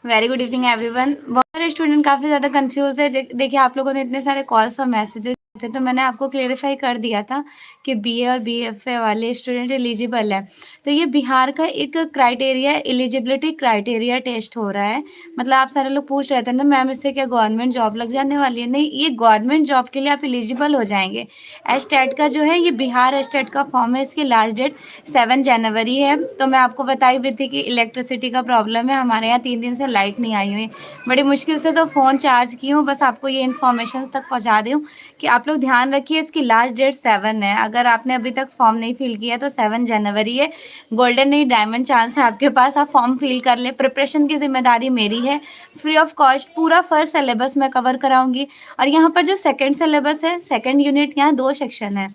Very good evening everyone. बहुत सारे student काफ़ी ज़्यादा कंफ्यूज है। देखिए, आप लोगों ने इतने सारे कॉल्स और मैसेजेस थे, तो मैंने आपको क्लेरिफाई कर दिया था कि बीए और बीएफए वाले स्टूडेंट एलिजिबल है। तो ये बिहार का एक क्राइटेरिया, एलिजिबिलिटी क्राइटेरिया टेस्ट हो रहा है। मतलब आप सारे लोग पूछ रहे थे ना, मैम इससे क्या गवर्नमेंट जॉब लग जाने वाली है? नहीं, ये गवर्नमेंट जॉब के लिए आप एलिजिबल हो जाएंगे। एस्टेट का जो है, ये बिहार एस्टेट का फॉर्म है। इसकी लास्ट डेट 7 जनवरी है। तो मैं आपको बताई भी थी कि इलेक्ट्रिसिटी का प्रॉब्लम है, हमारे यहाँ 3 दिन से लाइट नहीं आई हुई। बड़ी मुश्किल से तो फ़ोन चार्ज की हूँ, बस आपको ये इन्फॉर्मेशन तक पहुँचा दूँ कि आप लोग ध्यान रखिए। इसकी लास्ट डेट 7 है। अगर आपने अभी तक फॉर्म नहीं फिल किया तो 7 जनवरी है। गोल्डन नहीं, डायमंड चांस है आपके पास, आप फॉर्म फिल कर ले। प्रिपरेशन की जिम्मेदारी मेरी है, फ्री ऑफ कॉस्ट पूरा फर्स्ट सिलेबस मैं कवर कराऊंगी। और यहाँ पर जो सेकेंड सिलेबस है, सेकेंड यूनिट, यहाँ 2 सेक्शन है।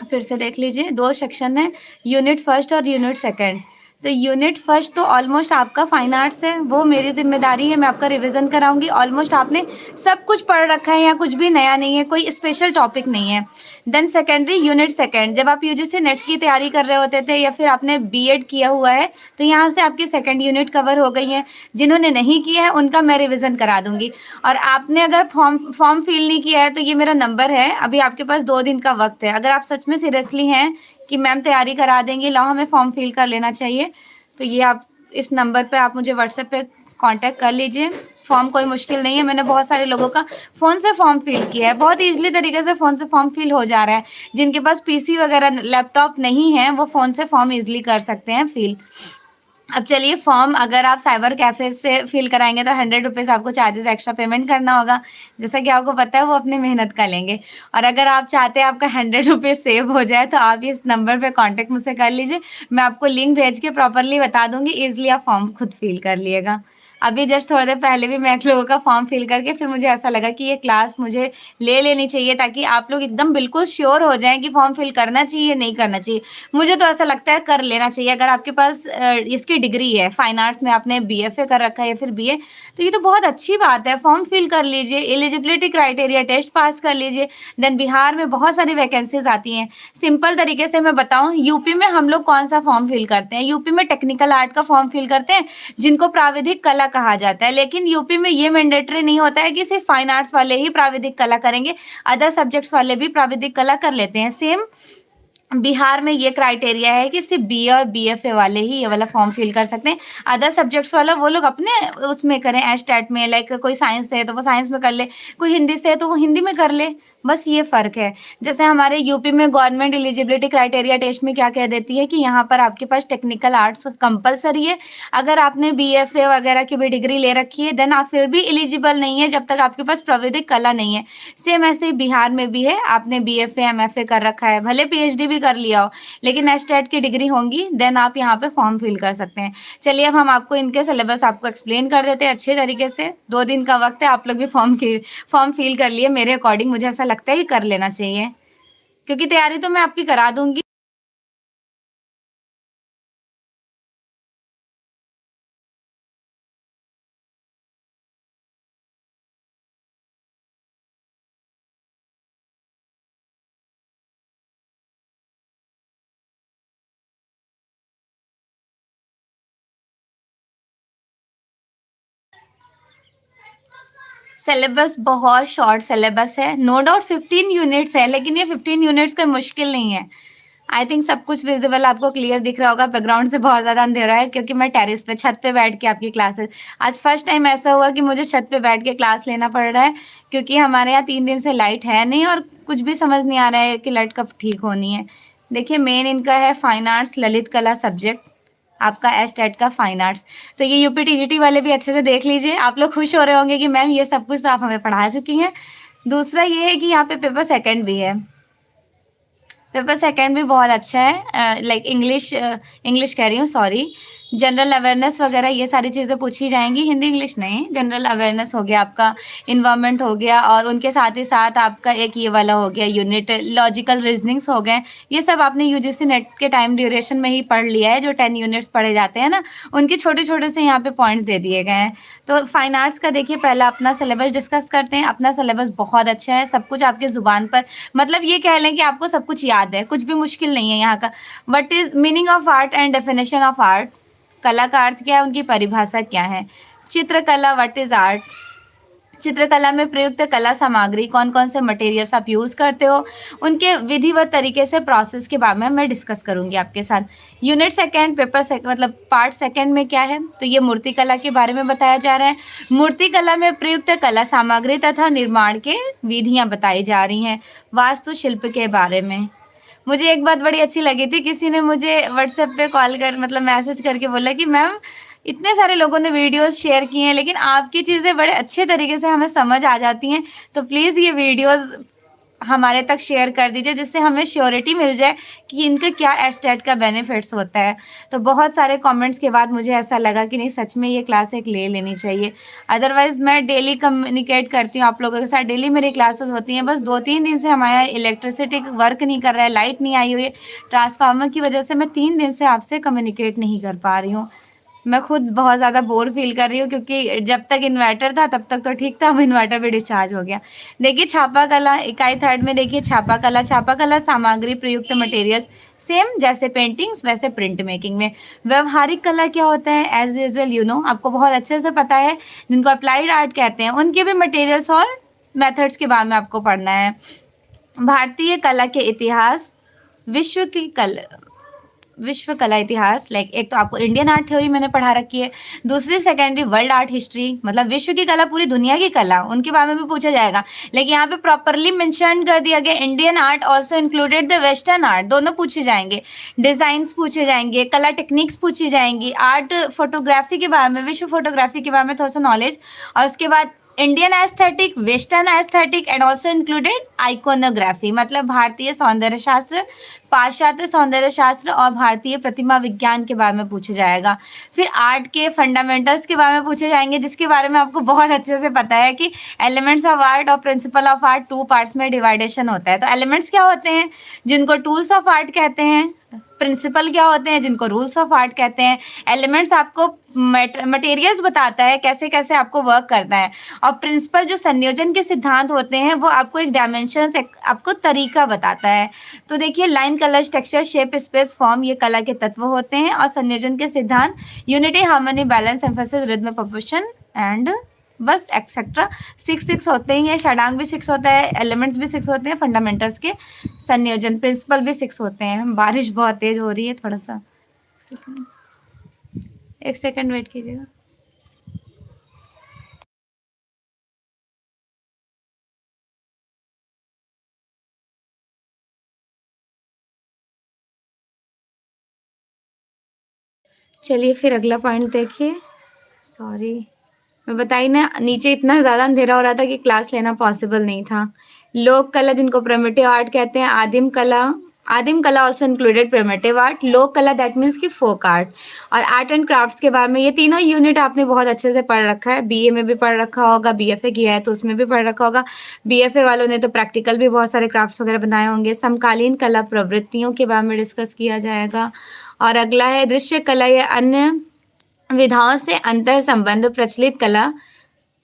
फिर से देख लीजिए, 2 सेक्शन है, यूनिट फर्स्ट और यूनिट सेकंड। तो यूनिट फर्स्ट तो ऑलमोस्ट आपका फाइन आर्ट्स है, वो मेरी जिम्मेदारी है, मैं आपका रिवीजन कराऊंगी। ऑलमोस्ट आपने सब कुछ पढ़ रखा है, यहाँ कुछ भी नया नहीं है, कोई स्पेशल टॉपिक नहीं है। देन सेकेंडरी यूनिट सेकंड, जब आप यूजीसी नेट की तैयारी कर रहे होते थे या फिर आपने बीएड किया हुआ है, तो यहाँ से आपकी सेकेंड यूनिट कवर हो गई है। जिन्होंने नहीं किया है उनका मैं रिवीजन करा दूंगी। और आपने अगर फॉर्म फिल नहीं किया है तो ये मेरा नंबर है, अभी आपके पास 2 दिन का वक्त है। अगर आप सच में सीरियसली हैं कि मैम तैयारी करा देंगे, लाओ हमें फॉर्म फिल कर लेना चाहिए, तो ये आप इस नंबर पे आप मुझे व्हाट्सएप पे कांटेक्ट कर लीजिए। फॉर्म कोई मुश्किल नहीं है, मैंने बहुत सारे लोगों का फ़ोन से फॉर्म फिल किया है, बहुत ईजिली तरीके से फ़ोन से फॉर्म फिल हो जा रहा है। जिनके पास पीसी वगैरह लैपटॉप नहीं है वो फ़ोन से फॉर्म ईजिली कर सकते हैं फिल। अब चलिए, फॉर्म अगर आप साइबर कैफ़े से फिल कराएंगे तो 100 रुपीज़ आपको चार्जेस एक्स्ट्रा पेमेंट करना होगा। जैसा कि आपको पता है वो अपनी मेहनत का लेंगे। और अगर आप चाहते हैं आपका 100 रुपीज़ सेव हो जाए तो आप इस नंबर पे कांटेक्ट मुझसे कर लीजिए, मैं आपको लिंक भेज के प्रॉपरली बता दूंगी, ईजिली आप फॉर्म खुद फिल कर लिएगा। अभी जस्ट थोड़ी देर पहले भी मैं एक लोगों का फॉर्म फिल करके फिर मुझे ऐसा लगा कि ये क्लास मुझे ले लेनी चाहिए, ताकि आप लोग एकदम बिल्कुल श्योर हो जाएं कि फॉर्म फिल करना चाहिए नहीं करना चाहिए। मुझे तो ऐसा लगता है कर लेना चाहिए। अगर आपके पास इसकी डिग्री है, फाइन आर्ट्स में आपने बीएफए कर रखा है या फिर बीए, तो ये तो बहुत अच्छी बात है। फॉर्म फिल कर लीजिए, एलिजिबिलिटी क्राइटेरिया टेस्ट पास कर लीजिए। देन बिहार में बहुत सारी वैकेंसीज आती हैं। सिंपल तरीके से मैं बताऊं, यूपी में हम लोग कौन सा फॉर्म फिल करते हैं? यूपी में टेक्निकल आर्ट का फॉर्म फिल करते हैं, जिनको प्राविधिक कला कहा जाता है। लेकिन यूपी में ये मैंडेटरी नहीं होता है कि सिर्फ फाइन आर्ट्स वाले ही प्राविधिक कला करेंगे, अदर सब्जेक्ट्स वाले भी प्राविधिक कला कर लेते हैं। सेम बिहार में ये क्राइटेरिया है कि सिर्फ बीए और बीएफए वाले ही ये वाला फॉर्म फिल कर सकते हैं। अदर सब्जेक्ट्स वाला वो लोग अपने उसमें करें, एस्टेट में, लाइक कोई साइंस से है तो वो साइंस में कर ले, कोई हिंदी से है तो वो हिंदी में कर ले। बस ये फ़र्क है। जैसे हमारे यूपी में गवर्नमेंट एलिजिबिलिटी क्राइटेरिया टेस्ट में क्या कह देती है कि यहाँ पर आपके पास टेक्निकल आर्ट्स कंपलसरी है। अगर आपने बीएफए वगैरह की भी डिग्री ले रखी है देन आप फिर भी एलिजिबल नहीं है, जब तक आपके पास प्राविधिक कला नहीं है। सेम ऐसे ही बिहार में भी है, आपने बीएफए एमएफए कर रखा है, भले पीएचडी भी कर लिया हो, लेकिन एस्टेट की डिग्री होंगी देन आप यहाँ पे फॉर्म फिल कर सकते हैं। चलिए, अब हम आपको इनके सिलेबस आपको एक्सप्लेन कर देते हैं अच्छे तरीके से। 2 दिन का वक्त है, आप लोग भी फॉर्म फिल कर लिए। मेरे अकॉर्डिंग मुझे ऐसा लगता है कि कर लेना चाहिए, क्योंकि तैयारी तो मैं आपकी करा दूंगी। सिलेबस बहुत शॉर्ट सिलेबस है, नो डाउट 15 यूनिट्स है, लेकिन ये 15 यूनिट्स का मुश्किल नहीं है। आई थिंक सब कुछ विजिबल आपको क्लियर दिख रहा होगा। बैकग्राउंड से बहुत ज़्यादा अंधेरा है क्योंकि मैं टेरेस पे, छत पे बैठ के आपकी क्लासेस, आज फर्स्ट टाइम ऐसा हुआ कि मुझे छत पे बैठ के क्लास लेना पड़ रहा है, क्योंकि हमारे यहाँ 3 दिन से लाइट है नहीं और कुछ भी समझ नहीं आ रहा है कि लाइट कब ठीक होनी है। देखिए, मेन इनका है फाइन आर्ट्स ललित कला सब्जेक्ट, आपका एस्टेट का फाइन आर्ट्स। तो ये यूपी टीजीटी वाले भी अच्छे से देख लीजिए। आप लोग खुश हो रहे होंगे कि मैम ये सब कुछ तो आप हमें पढ़ा चुकी हैं। दूसरा ये है कि यहाँ पे पेपर सेकंड भी है। पेपर सेकंड भी बहुत अच्छा है, लाइक इंग्लिश कह रही हूँ, सॉरी, जनरल अवेयरनेस वगैरह ये सारी चीज़ें पूछी जाएंगी, हिंदी इंग्लिश नहीं, जनरल अवेयरनेस हो गया आपका, इन्वायरमेंट हो गया, और उनके साथ ही साथ आपका एक ये वाला हो गया यूनिट, लॉजिकल रीजनिंग्स हो गए। ये सब आपने यूजीसी नेट के टाइम ड्यूरेशन में ही पढ़ लिया है, जो 10 यूनिट्स पढ़े जाते हैं ना, उनके छोटे छोटे से यहाँ पे पॉइंट्स दे दिए गए हैं। तो फाइन आर्ट्स का देखिए, पहला अपना सिलेबस डिस्कस करते हैं। अपना सिलेबस बहुत अच्छा है, सब कुछ आपके ज़ुबान पर, मतलब ये कह लें कि आपको सब कुछ याद है, कुछ भी मुश्किल नहीं है यहाँ का। What is meaning of art and definition of art, कला का अर्थ क्या है, उनकी परिभाषा क्या है। चित्रकला, व्हाट इज आर्ट। चित्रकला में प्रयुक्त कला सामग्री, कौन कौन से मटेरियल्स आप यूज़ करते हो, उनके विधिवत तरीके से प्रोसेस के बारे में मैं डिस्कस करूंगी आपके साथ। यूनिट सेकंड पेपर मतलब पार्ट सेकंड में क्या है, तो ये मूर्तिकला के बारे में बताया जा रहा है। मूर्तिकला में प्रयुक्त कला सामग्री तथा निर्माण के विधियां बताई जा रही हैं। वास्तुशिल्प के बारे में मुझे एक बात बड़ी अच्छी लगी थी, किसी ने मुझे व्हाट्सएप पे कॉल कर मतलब मैसेज करके बोला कि मैम इतने सारे लोगों ने वीडियोस शेयर किए हैं लेकिन आपकी चीज़ें बड़े अच्छे तरीके से हमें समझ आ जाती हैं, तो प्लीज़ ये वीडियोस हमारे तक शेयर कर दीजिए जिससे हमें श्योरिटी मिल जाए कि इनका क्या एस्टेट का बेनिफिट्स होता है। तो बहुत सारे कमेंट्स के बाद मुझे ऐसा लगा कि नहीं सच में ये क्लास एक ले लेनी चाहिए। अदरवाइज़ मैं डेली कम्युनिकेट करती हूँ आप लोगों के साथ, डेली मेरी क्लासेस होती हैं, बस 2-3 दिन से हमारे यहाँ इलेक्ट्रिसिटी वर्क नहीं कर रहा है, लाइट नहीं आई हुई है, ट्रांसफार्मर की वजह से मैं 3 दिन से आपसे कम्युनिकेट नहीं कर पा रही हूँ। मैं खुद बहुत ज़्यादा बोर फील कर रही हूँ क्योंकि जब तक इन्वर्टर था तब तक तो ठीक था, अब इन्वर्टर भी डिस्चार्ज हो गया। देखिए छापा कला इकाई थर्ड में देखिए छापा कला सामग्री प्रयुक्त मटेरियल्स सेम जैसे पेंटिंग्स वैसे प्रिंट मेकिंग में। व्यवहारिक कला क्या होता है, एज यूजुअल यू नो आपको बहुत अच्छे से पता है, जिनको अप्लाइड आर्ट कहते हैं, उनके भी मटेरियल्स और मेथड्स के बारे में आपको पढ़ना है। भारतीय कला के इतिहास, विश्व कला इतिहास, लाइक एक तो आपको इंडियन आर्ट थ्योरी मैंने पढ़ा रखी है, दूसरी सेकेंडरी वर्ल्ड आर्ट हिस्ट्री, मतलब विश्व की कला पूरी दुनिया की कला, उनके बारे में भी पूछा जाएगा। लेकिन यहाँ पे प्रॉपरली मेंशन कर दिया गया Indian art also included the western art, दोनों पूछे जाएंगे। डिजाइन्स पूछे जाएंगे, कला टेक्निक्स पूछी जाएंगी, आर्ट फोटोग्राफी के बारे में, विश्व फोटोग्राफी के बारे में थोड़ा सा नॉलेज, और उसके बाद Indian aesthetic, western aesthetic and also included iconography, मतलब भारतीय सौंदर्य शास्त्र, पाश्चात्य सौंदर्य शास्त्र और भारतीय प्रतिमा विज्ञान के बारे में पूछा जाएगा। फिर आर्ट के फंडामेंटल्स के बारे में पूछे जाएंगे, जिसके बारे में आपको बहुत अच्छे से पता है कि एलिमेंट्स ऑफ आर्ट और प्रिंसिपल ऑफ आर्ट 2 पार्ट्स में डिवाइडेशन होता है। तो एलिमेंट्स क्या होते हैं, जिनको टूल्स ऑफ आर्ट कहते हैं, प्रिंसिपल क्या होते हैं, जिनको रूल्स ऑफ आर्ट कहते हैं। एलिमेंट्स आपको मटेरियल्स बताता है कैसे कैसे आपको वर्क करना है, और प्रिंसिपल जो संयोजन के सिद्धांत होते हैं वो आपको एक डायमेंशन आपको तरीका बताता है। तो देखिए line, colours, texture, shape, space, form, ये कला के तत्व होते हैं, और संयोजन के सिद्धांत unity, harmony, balance, emphasis, rhythm, proportion and बस एक्सेट्रा 6 होते ही हैं। षडांग भी 6 होता है, एलिमेंट्स भी 6 होते हैं, फंडामेंटल्स के संयोजन प्रिंसिपल भी 6 होते हैं। बारिश बहुत तेज हो रही है, थोड़ा सा एक सेकंड वेट कीजिएगा। चलिए फिर अगला पॉइंट देखिए। सॉरी, मैं बताई ना, नीचे इतना ज़्यादा अंधेरा हो रहा था कि क्लास लेना पॉसिबल नहीं था। लोक कला, जिनको प्रिमिटिव आर्ट कहते हैं, आदिम कला ऑल्सो इंक्लूडेड प्रिमिटिव आर्ट, लोक कला दैट मीन्स की फोक आर्ट, और आर्ट एंड क्राफ्ट्स के बारे में ये तीनों यूनिट आपने बहुत अच्छे से पढ़ रखा है। बीए में भी पढ़ रखा होगा, बीएफए किया है तो उसमें भी पढ़ रखा होगा। बीएफए वालों ने तो प्रैक्टिकल भी बहुत सारे क्राफ्ट्स वगैरह बनाए होंगे। समकालीन कला प्रवृत्तियों के बारे में डिस्कस किया जाएगा। और अगला है दृश्य कला या अन्य विधाओं से अंतर संबंध, प्रचलित कला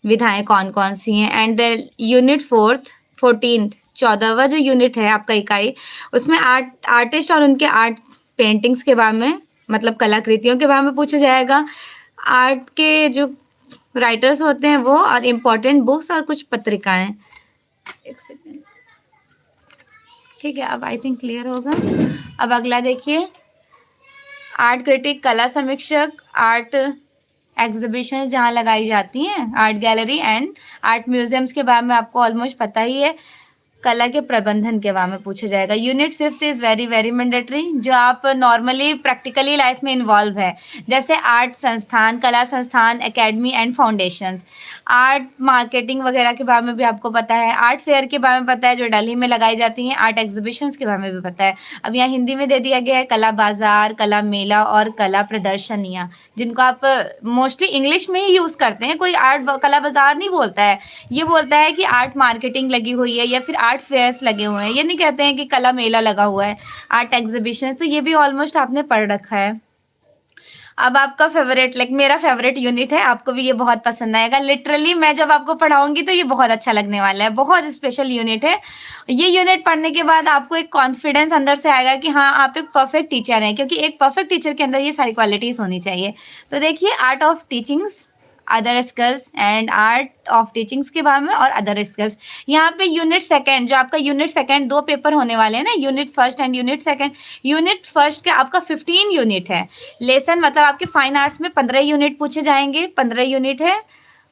विधाएं कौन कौन सी हैं। एंड द यूनिट 14वां जो यूनिट है आपका इकाई, उसमें आर्टिस्ट और उनके आर्ट पेंटिंग्स के बारे में, मतलब कलाकृतियों के बारे में पूछा जाएगा। आर्ट के जो राइटर्स होते हैं वो, और इम्पोर्टेंट बुक्स और कुछ पत्रिकाएं। एक सेकेंड, ठीक है, अब आई थिंक क्लियर होगा। अब अगला देखिए, आर्ट क्रिटिक, कला समीक्षक, आर्ट एग्जीबिशन जहाँ लगाई जाती हैं, art gallery and art museums के बारे में आपको ऑलमोस्ट पता ही है। कला के प्रबंधन के बारे में पूछा जाएगा। Unit 5 is very very mandatory, जो आप नॉर्मली प्रैक्टिकली लाइफ में इन्वॉल्व है, जैसे आर्ट संस्थान, कला संस्थान, academy and foundations. Art marketing वगैरह के बारे में भी आपको पता है। आर्ट फेयर के बारे में पता है जो दिल्ली में लगाई जाती हैं। आर्ट एग्जीबिशंस के बारे में भी पता है। अब यहाँ हिंदी में दे दिया गया है कला बाजार, कला मेला और कला प्रदर्शनियाँ, जिनको आप मोस्टली इंग्लिश में ही यूज़ करते हैं। कोई आर्ट कला बाजार नहीं बोलता है, ये बोलता है कि आर्ट मार्केटिंग लगी हुई है या फिर आर्ट फेयर्स लगे हुए हैं। ये नहीं कहते हैं कि कला मेला लगा हुआ है, आर्ट एग्जीबिशन। तो ये भी ऑलमोस्ट आपने पढ़ रखा है। अब आपका फेवरेट, लाइक मेरा फेवरेट यूनिट है, आपको भी ये बहुत पसंद आएगा। लिटरली मैं जब आपको पढ़ाऊंगी तो ये बहुत अच्छा लगने वाला है, बहुत स्पेशल यूनिट है। ये यूनिट पढ़ने के बाद आपको एक कॉन्फिडेंस अंदर से आएगा कि हाँ आप एक परफेक्ट टीचर हैं, क्योंकि एक परफेक्ट टीचर के अंदर ये सारी क्वालिटीज होनी चाहिए। तो देखिए, art of teachings, other skills and art of teachings के बारे में और अदर स्किल्स। यहाँ पे यूनिट सेकंड, जो आपका यूनिट सेकंड 2 पेपर होने वाले हैं ना, unit first and unit second. Unit first का आपका 15 यूनिट है। लेसन मतलब आपके फाइन आर्ट्स में 15 यूनिट पूछे जाएंगे, 15 यूनिट है।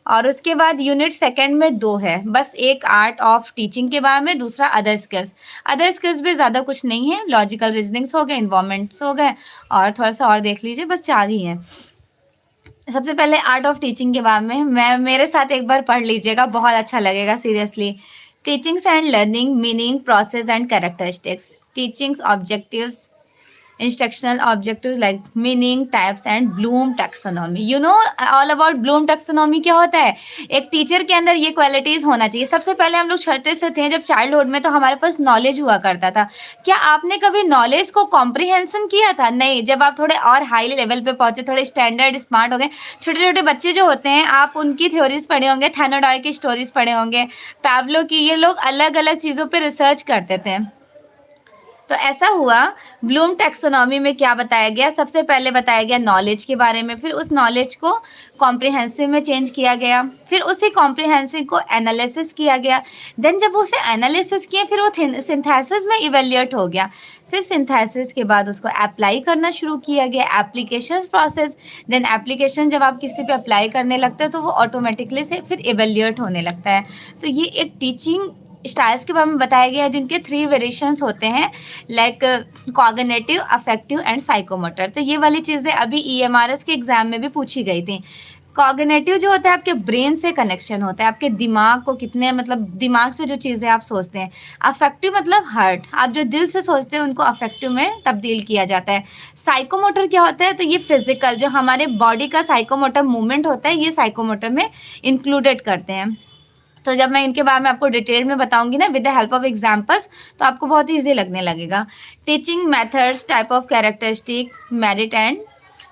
और उसके बाद यूनिट सेकंड में 2 है, बस एक आर्ट ऑफ टीचिंग के बारे में, दूसरा अदर स्किल्स। अदर स्किल्स भी ज़्यादा कुछ नहीं है, लॉजिकल रीजनिंग्स हो गए, इन्वायरमेंट्स हो गए, और थोड़ा सा और देख लीजिए, बस 4 ही हैं। सबसे पहले आर्ट ऑफ टीचिंग के बारे में मैं मेरे साथ एक बार पढ़ लीजिएगा, बहुत अच्छा लगेगा seriously. Teachings and learning meaning process and characteristics, teachings objectives, instructional objectives like meaning, types and Bloom taxonomy. You know all about Bloom taxonomy क्या होता है? एक टीचर के अंदर ये क्वालिटीज होना चाहिए। सबसे पहले हम लोग छोटे से थे जब चाइल्डहुड में, तो हमारे पास नॉलेज हुआ करता था। क्या आपने कभी नॉलेज को कॉम्प्रिहेंशन किया था? नहीं। जब आप थोड़े और हाई लेवल पे पहुंचे, थोड़े स्टैंडर्ड स्मार्ट हो गए, छोटे छोटे बच्चे जो होते हैं, आप उनकी थ्योरीज पढ़े होंगे, थैनोडॉय की स्टोरीज पढ़े होंगे, पैवलो की, ये लोग अलग अलग चीज़ों पर रिसर्च करते थे। तो ऐसा हुआ, ब्लूम टैक्सोनॉमी में क्या बताया गया? सबसे पहले बताया गया नॉलेज के बारे में, फिर उस नॉलेज को कॉम्प्रिहेंसिव में चेंज किया गया, फिर उसी कॉम्प्रिहेंसिव को एनालिसिस किया गया, देन जब उसे एनालिसिस किया फिर वो सिंथेसिस में इवेल्युएट हो गया, फिर सिंथेसिस के बाद उसको अप्लाई करना शुरू किया गया, एप्लीकेशन प्रोसेस, देन एप्लीकेशन जब आप किसी पे अप्लाई करने लगते हैं तो वो ऑटोमेटिकली से फिर इवेल्युएट होने लगता है। तो ये एक टीचिंग स्टाइल्स के बारे में बताया गया है, जिनके 3 वेरिएशंस होते हैं, like cognitive, affective and psychomotor. तो ये वाली चीज़ें अभी EMRS के एग्जाम में भी पूछी गई थी। कॉग्निटिव जो होता है आपके ब्रेन से कनेक्शन होता है, आपके दिमाग को कितने, मतलब दिमाग से जो चीज़ें आप सोचते हैं। अफेक्टिव मतलब हार्ट, आप जो दिल से सोचते हैं उनको अफेक्टिव में तब्दील किया जाता है। साइकोमोटर क्या होता है? तो ये फिजिकल, जो हमारे बॉडी का साइकोमोटर मूवमेंट होता है, ये साइकोमोटर में इंक्लूडेड करते हैं। तो जब मैं इनके बारे में आपको डिटेल में बताऊंगी ना, with the help of examples, तो आपको बहुत ईजी लगने लगेगा। Teaching methods, type of characteristic, merit and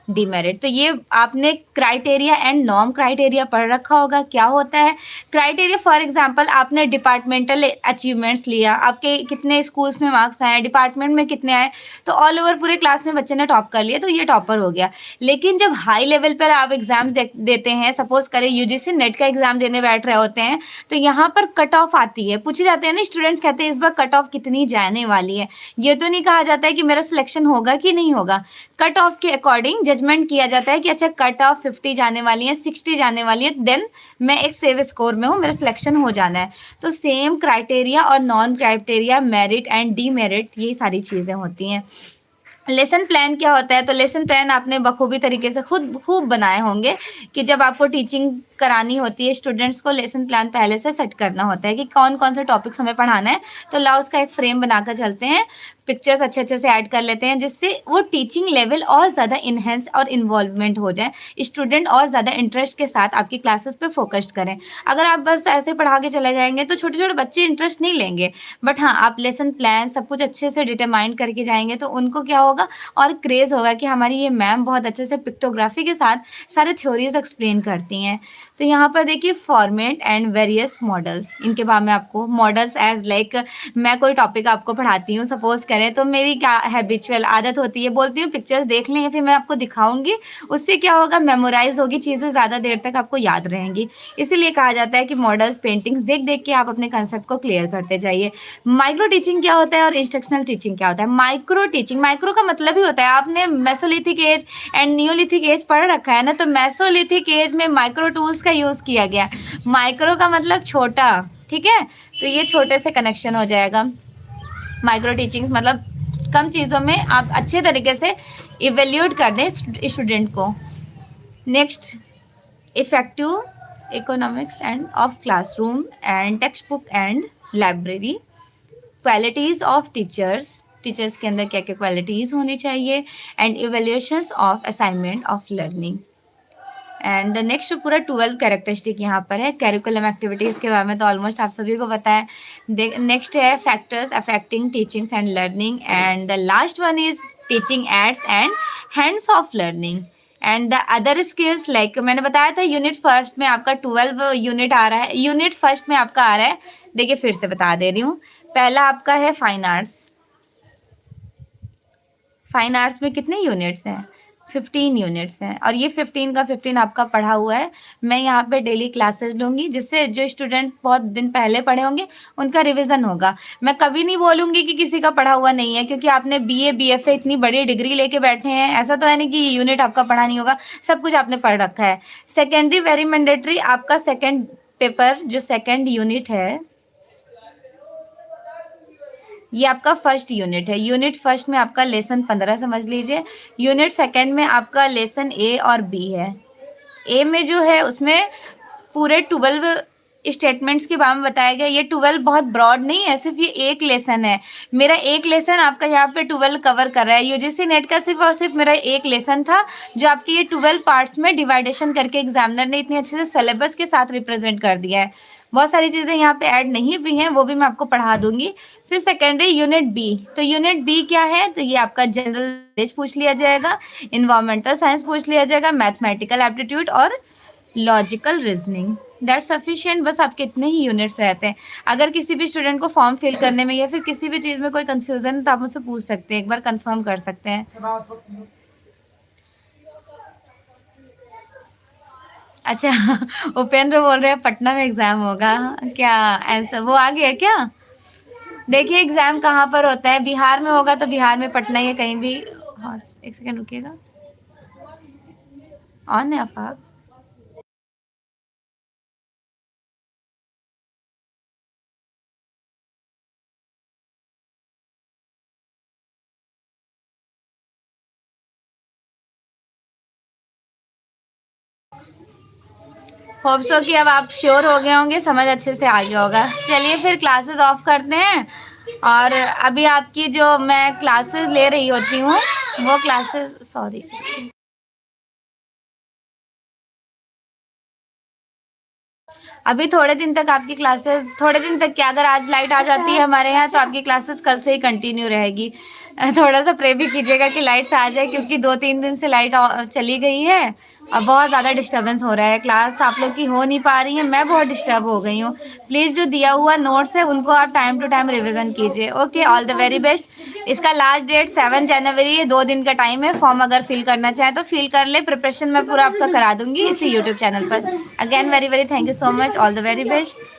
demerit. तो ये आपने क्राइटेरिया एंड नॉर्म क्राइटेरिया पढ़ रखा होगा। क्या होता है क्राइटेरिया? फॉर एग्जांपल आपने डिपार्टमेंटल अचीवमेंट्स लिया, आपके कितने स्कूल्स में मार्क्स आए, डिपार्टमेंट में कितने आए, तो ऑल ओवर पूरे क्लास में बच्चे ने टॉप कर लिया, तो ये टॉपर हो गया। लेकिन जब हाई लेवल पर आप एग्जाम देते हैं, सपोज करें UGC नेट का एग्जाम देने बैठ रहे होते हैं, तो यहाँ पर कट ऑफ आती है, पूछे जाते हैं ना, स्टूडेंट्स कहते हैं इस बार कट ऑफ कितनी जाने वाली है। ये तो नहीं कहा जाता है कि मेरा सिलेक्शन होगा कि नहीं होगा, कट ऑफ के अकॉर्डिंग जजमेंट किया जाता है कि अच्छा कट ऑफ 50 जाने वाली है, 60 जाने वाली है, देन मैं एक सेव स्कोर में हूँ, मेरा सिलेक्शन हो जाना है। तो सेम क्राइटेरिया और non criteria, merit and demerit, ये सारी चीज़ें होती हैं। लेसन प्लान क्या होता है? तो लेसन प्लान आपने बखूबी तरीके से खूब बनाए होंगे कि जब आपको टीचिंग करानी होती है स्टूडेंट्स को, लेसन प्लान पहले से सेट करना होता है कि कौन कौन से टॉपिक्स हमें पढ़ाना है। तो लाओ उसका एक फ्रेम बनाकर चलते हैं, पिक्चर्स अच्छे अच्छे से ऐड कर लेते हैं, जिससे वो टीचिंग लेवल और ज़्यादा इन्हेंस और इन्वॉल्वमेंट हो जाए, स्टूडेंट और ज़्यादा इंटरेस्ट के साथ आपकी क्लासेस पे फोकस करें। अगर आप बस ऐसे पढ़ा के चले जाएंगे तो छोटे छोटे बच्चे इंटरेस्ट नहीं लेंगे, बट हाँ आप लेसन प्लान सब कुछ अच्छे से डिटरमाइन करके जाएंगे तो उनको क्या होगा, और क्रेज़ होगा कि हमारी ये मैम बहुत अच्छे से पिक्टोग्राफी के साथ सारे थ्योरीज एक्सप्लेन करती हैं। तो यहाँ पर देखिए फॉर्मेट एंड वेरियस मॉडल्स, इनके बारे में आपको मॉडल्स एज लाइक, मैं कोई टॉपिक आपको पढ़ाती हूँ सपोज करें, तो मेरी क्या हैबिचुअल आदत होती है, बोलती हूँ पिक्चर्स देख लें, फिर मैं आपको दिखाऊंगी, उससे क्या होगा, मेमोराइज होगी चीज़ें, ज़्यादा देर तक आपको याद रहेंगी। इसीलिए कहा जाता है कि मॉडल्स, पेंटिंग्स देख देख के आप अपने कंसेप्ट को क्लियर करते जाइए। माइक्रो टीचिंग क्या होता है और इंस्ट्रक्शनल टीचिंग क्या होता है? माइक्रो टीचिंग, माइक्रो का मतलब ही होता है, आपने mesolithic age and neolithic age पढ़ रखा है ना, तो मेसोलिथिक एज में माइक्रो टूल्स का यूज़ किया गया। माइक्रो का मतलब छोटा, ठीक है, तो ये छोटे से कनेक्शन हो जाएगा। माइक्रो टीचिंग्स मतलब कम चीज़ों में आप अच्छे तरीके से इवेल्यूएट कर दें स्टूडेंट को। Next, effective economics and of classroom and text book and library. Qualities of teachers, teachers के अंदर क्या क्या क्वालिटीज़ होनी चाहिए, and evaluations of assignment of learning. And the next पूरा 12 कैरेक्टरिस्टिक यहाँ पर है। कैरिकुलम एक्टिविटीज़ के बारे में तो ऑलमोस्ट आप सभी को पता है। नेक्स्ट है factors affecting teachings and learning, and the last one is teaching ads and hands of learning. And the other skills, like मैंने बताया था यूनिट फर्स्ट में आपका 12 यूनिट आ रहा है, यूनिट फर्स्ट में आपका आ रहा है, देखिए फिर से बता दे रही हूँ। पहला आपका है फाइन आर्ट्स। फाइन आर्ट्स में कितने यूनिट्स हैं? 15 यूनिट्स हैं और ये 15 का 15 आपका पढ़ा हुआ है। मैं यहाँ पे डेली क्लासेस लूँगी, जिससे जो स्टूडेंट बहुत दिन पहले पढ़े होंगे उनका रिवीजन होगा। मैं कभी नहीं बोलूँगी कि किसी का पढ़ा हुआ नहीं है, क्योंकि आपने बीए बीएफए इतनी बड़ी डिग्री लेके बैठे हैं, ऐसा तो है नहीं कि यूनिट आपका पढ़ा नहीं होगा, सब कुछ आपने पढ़ रखा है। सेकेंडरी वेरी मैंडेटरी, आपका सेकेंड पेपर जो सेकेंड यूनिट है, ये आपका फर्स्ट यूनिट है। यूनिट फर्स्ट में आपका लेसन 15 समझ लीजिए। यूनिट सेकंड में आपका लेसन ए और बी है। ए में जो है उसमें पूरे 12 स्टेटमेंट्स के बारे में बताया गया। ये 12 बहुत ब्रॉड नहीं है, सिर्फ ये एक लेसन है। मेरा एक लेसन आपका यहाँ पे 12 कवर कर रहा है। यूजीसी नेट का सिर्फ और सिर्फ मेरा एक लेसन था, जो आपके ये 12 पार्ट्स में डिवाइडेशन करके एग्जामिनर ने इतने अच्छे से सिलेबस के साथ रिप्रेजेंट कर दिया है। बहुत सारी चीज़ें यहाँ पे ऐड नहीं हुई हैं, वो भी मैं आपको पढ़ा दूंगी। फिर सेकेंडरी यूनिट बी, तो यूनिट बी क्या है, तो ये आपका जनरल नॉलेज पूछ लिया जाएगा, इन्वायरमेंटल साइंस पूछ लिया जाएगा, मैथमेटिकल एप्टीट्यूड और लॉजिकल रीजनिंग। That sufficient. बस आपके इतने ही यूनिट्स रहते हैं। अगर किसी भी स्टूडेंट को फॉर्म फिल करने में या फिर किसी भी चीज़ में कोई कंफ्यूजन है तो आप मुझसे पूछ सकते हैं, एक बार कंफर्म कर सकते हैं। अच्छा उपेंद्र बोल रहे हैं पटना में एग्जाम होगा क्या, ऐसा वो आ गया क्या? देखिए एग्जाम कहाँ पर होता है, बिहार में होगा तो बिहार में, पटना या कहीं भी। हाँ एक सेकेंड रुकिएगा, ऑन है आप। होप सो कि अब आप श्योर हो गए होंगे, समझ अच्छे से आ गया होगा। चलिए फिर क्लासेस ऑफ करते हैं। और अभी आपकी जो मैं क्लासेस ले रही होती हूँ वो क्लासेस, सॉरी, अभी थोड़े दिन तक आपकी क्लासेस, थोड़े दिन तक क्या, अगर आज लाइट आ जाती है हमारे यहाँ तो आपकी क्लासेस कल से ही कंटिन्यू रहेगी। थोड़ा सा प्रे भी कीजिएगा कि लाइट आ जाए, क्योंकि 2-3 दिन से लाइट चली गई है और बहुत ज़्यादा डिस्टर्बेंस हो रहा है। क्लास आप लोग की हो नहीं पा रही है, मैं बहुत डिस्टर्ब हो गई हूँ। प्लीज़ जो दिया हुआ नोट्स है उनको आप टाइम टू टाइम रिविजन कीजिए। Okay, all the very best. इसका लास्ट डेट 7 जनवरी है, 2 दिन का टाइम है। फॉर्म अगर फिल करना चाहे तो फिल कर ले, प्रिपरेशन मैं पूरा आपका करा दूंगी इसी यूट्यूब चैनल पर। Again very very thank you so much, all the very best.